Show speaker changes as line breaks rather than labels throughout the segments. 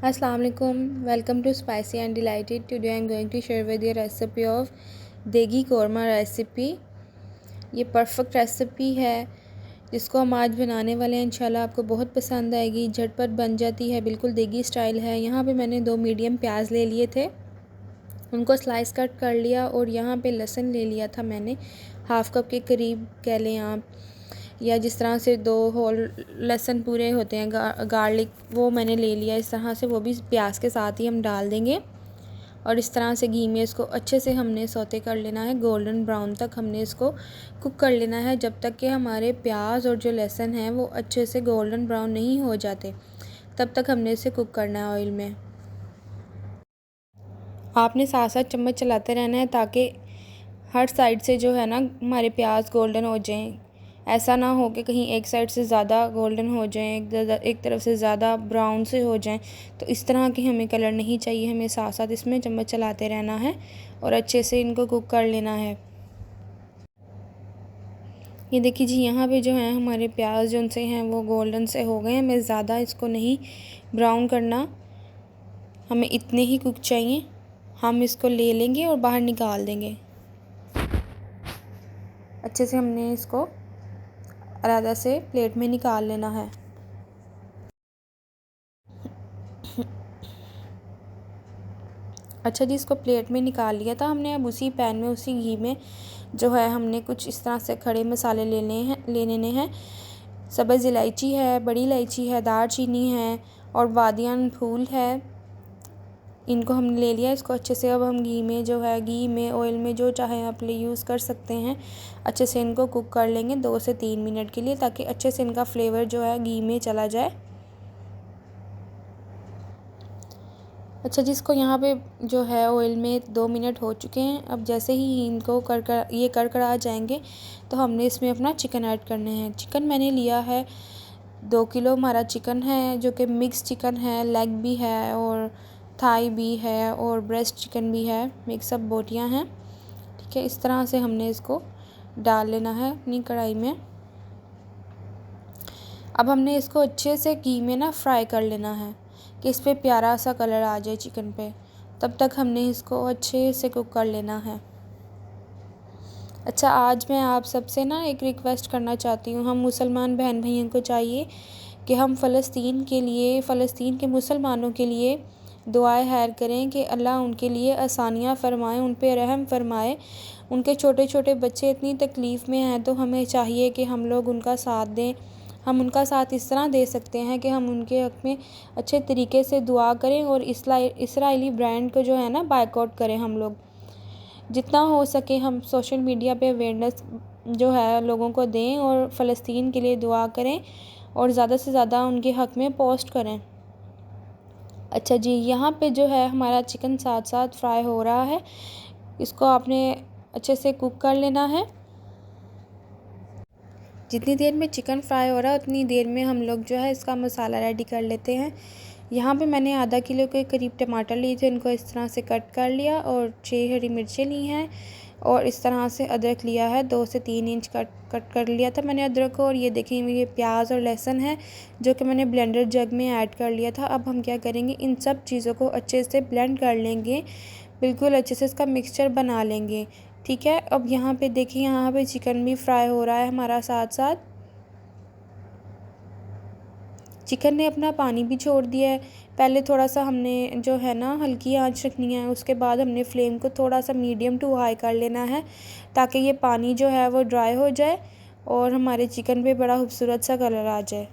Assalamu alaikum. Welcome to Spicy and Delighted. Today I am going to share with you a recipe of देगी korma recipe. ये perfect recipe है जिसको हम आज बनाने वाले हैं। इंशाल्लाह आपको बहुत पसंद आएगी। झटपट बन जाती है, बिल्कुल देगी स्टाइल है। यहाँ पे मैंने 2 मीडियम प्याज ले लिए थे, उनको स्लाइस कट कर लिया। और यहाँ पे लहसुन ले लिया था मैंने, हाफ़ कप के करीब कह लें आप, या जिस तरह से 2 होल लहसुन पूरे होते हैं गार्लिक, वो मैंने ले लिया इस तरह से। वो भी प्याज के साथ ही हम डाल देंगे और इस तरह से घी में इसको अच्छे से हमने सौते कर लेना है। गोल्डन ब्राउन तक हमने इसको कुक कर लेना है, जब तक कि हमारे प्याज और जो लहसुन है वो अच्छे से गोल्डन ब्राउन नहीं हो जाते, तब तक हमने इसे कुक करना है ऑयल में। आपने साथ साथ चम्मच चलाते रहना है ताकि हर साइड से जो है ना हमारे प्याज गोल्डन हो जाएं। ऐसा ना हो कि कहीं एक साइड से ज़्यादा गोल्डन हो जाएं, एक तरफ से ज़्यादा ब्राउन से हो जाएं। तो इस तरह की हमें कलर नहीं चाहिए, हमें साथ साथ इसमें चम्मच चलाते रहना है और अच्छे से इनको कुक कर लेना है। ये देखिए जी, यहाँ पे जो है हमारे प्याज जो से हैं वो गोल्डन से हो गए हैं। हमें ज़्यादा इसको नहीं ब्राउन करना, हमें इतने ही कुक चाहिए। हम इसको ले लेंगे और बाहर निकाल देंगे। अच्छे से हमने इसको अलग से प्लेट में निकाल लेना है। अच्छा जी, इसको प्लेट में निकाल लिया था हमने। अब उसी पैन में, उसी घी में जो है हमने कुछ इस तरह से खड़े मसाले लेने हैं। सब्ज़ इलायची है, बड़ी इलायची है, दार चीनी है और बादियान फूल है। इनको हमने ले लिया। इसको अच्छे से अब हम घी में जो है, घी में ऑयल में जो चाहे आप यूज़ कर सकते हैं। अच्छे से इनको कुक कर लेंगे 2 से 3 मिनट के लिए, ताकि अच्छे से इनका फ्लेवर जो है घी में चला जाए। अच्छा जी, इसको यहाँ पे जो है ऑयल में 2 मिनट हो चुके हैं। अब जैसे ही इनको ये कड़कड़ा जाएंगे तो हमने इसमें अपना चिकन ऐड करने हैं। चिकन मैंने लिया है 2 किलो हमारा चिकन है, जो कि मिक्स चिकन है। लेग भी है और थाई भी है और ब्रेस्ट चिकन भी है, मिक्सअप बोटियाँ हैं। ठीक है, इस तरह से हमने इसको डाल लेना है अपनी कढ़ाई में। अब हमने इसको अच्छे से घी में ना फ्राई कर लेना है कि इस पे प्यारा सा कलर आ जाए चिकन पे। तब तक हमने इसको अच्छे से कुक कर लेना है। अच्छा, आज मैं आप सबसे ना एक रिक्वेस्ट करना चाहती हूँ। हम मुसलमान बहन भाइयों को चाहिए कि हम फ़लस्तीन के मुसलमानों के लिए दुआएं खैर करें कि अल्लाह उनके लिए आसानियाँ फ़रमाए, उन पे रहम फ़रमाए। उनके छोटे छोटे बच्चे इतनी तकलीफ़ में हैं, तो हमें चाहिए कि हम लोग उनका साथ दें। हम उनका साथ इस तरह दे सकते हैं कि हम उनके हक़ में अच्छे तरीके से दुआ करें और इसराइली ब्रांड को जो है ना बायकॉट करें। हम लोग जितना हो सके हम सोशल मीडिया पे अवेयरनेस जो है लोगों को दें और फ़लस्तीन के लिए दुआ करें और ज़्यादा से ज़्यादा उनके हक़ में पोस्ट करें। अच्छा जी, यहाँ पे जो है हमारा चिकन साथ साथ फ्राई हो रहा है। इसको आपने अच्छे से कुक कर लेना है। जितनी देर में चिकन फ्राई हो रहा है उतनी देर में हम लोग जो है इसका मसाला रेडी कर लेते हैं। यहाँ पे मैंने आधा किलो के करीब टमाटर लिए थे, इनको इस तरह से कट कर लिया और 6 हरी मिर्चें ली हैं और इस तरह से अदरक लिया है, 2 से 3 इंच कट कर लिया था मैंने अदरक को। और ये देखिए, ये प्याज और लहसुन है जो कि मैंने ब्लेंडर जग में ऐड कर लिया था। अब हम क्या करेंगे, इन सब चीज़ों को अच्छे से ब्लेंड कर लेंगे, बिल्कुल अच्छे से इसका मिक्सचर बना लेंगे। ठीक है, अब यहाँ पे देखिए, यहाँ पे चिकन भी फ्राई हो रहा है हमारा साथ साथ। चिकन ने अपना पानी भी छोड़ दिया है। पहले थोड़ा सा हमने जो है ना हल्की आंच रखनी है, उसके बाद हमने फ्लेम को थोड़ा सा मीडियम टू हाई कर लेना है, ताकि ये पानी जो है वो ड्राई हो जाए और हमारे चिकन पे बड़ा खूबसूरत सा कलर आ जाए।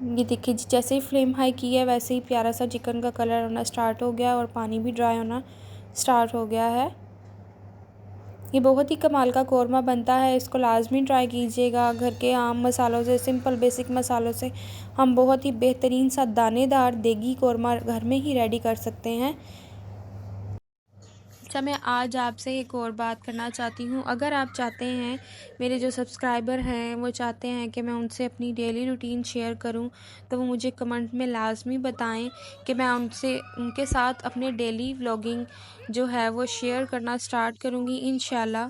ये देखिए जी, जैसे ही फ्लेम हाई की है वैसे ही प्यारा सा चिकन का कलर होना स्टार्ट हो गया और पानी भी ड्राई होना स्टार्ट हो गया है। ये बहुत ही कमाल का कौरमा बनता है, इसको लाजमी ट्राई कीजिएगा। घर के आम मसालों से, सिंपल बेसिक मसालों से हम बहुत ही बेहतरीन सा दानेदार देगी कौरमा घर में ही रेडी कर सकते हैं। अच्छा, मैं आज आपसे एक और बात करना चाहती हूँ। अगर आप चाहते हैं, मेरे जो सब्सक्राइबर हैं वो चाहते हैं कि मैं उनसे अपनी डेली रूटीन शेयर करूँ, तो वो मुझे कमेंट में लाजमी बताएं कि मैं उनके साथ अपने डेली व्लॉगिंग जो है वो शेयर करना स्टार्ट करूँगी इंशाल्लाह।